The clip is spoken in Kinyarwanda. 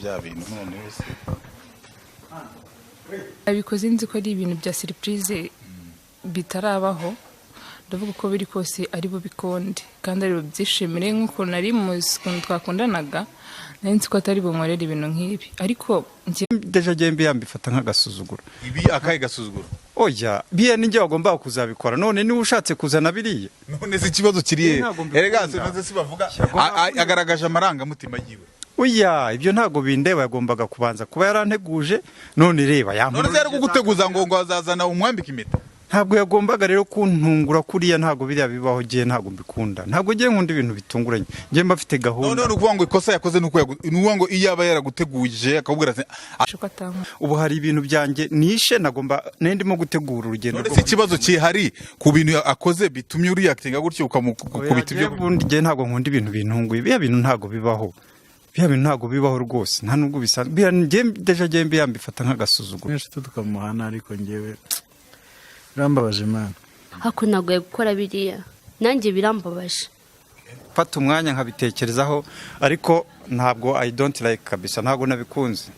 bya bintu none wese abikoze nzi ko ari ibintu bya surprise bitarabaho ndavuga uko biri kose ari bo bikonde kandi ari bo byishimire nk'uko nari muzi ukuntu twakundanaga nari nzi ko atari bunkorera ibintu nk'ibi ariko deja gembe yambifata nk'agasuzuguro. ibi akaye gasuzuguro Oya biye ninjye wagomba kuzabikora none niwe ushatse kuzana biriye none se ikibazo kiriye erega se bavuga agaragaje amarangamutima yiwe. Oya ibyo ntago bindeba yagombaga kubanza kuba yaranteguje none reba none se ari kuguteguza ngo azazana umwambika impeta. Ntabwo yagombaga rero kuntungura kuriya ntago biriya bibaho giye ntago mbikunda ntago giye nkunda ibintu bitunguranye ngiye mbafite gahunda. None ukuvuga ngo ikosa yakoze nuko ngo iyaba yaraguteguje akabwira ati ubu hari ibintu byanjye nishe nagomba ndimo gutegura urugendo. None se ikibazo kihari ku bintu akoze bitumye uri actinga gutyo ukamukubita ibyo bundi giye ntago nkunda ibintu bintunguye biya bintu ntago bibaho. Biya bintu ntago bibaho rwose nta nubwo bisa biya deja gembe yambifata nk'agasuzuguro. Mwese tukamuhana ariko ngewe birambabaje man. Hako nagoye gukora biriya nanjye birambabaje. Fata umwanya nkabitekerezaho ariko ntabwo I don't like kabisa ntago nabikunze.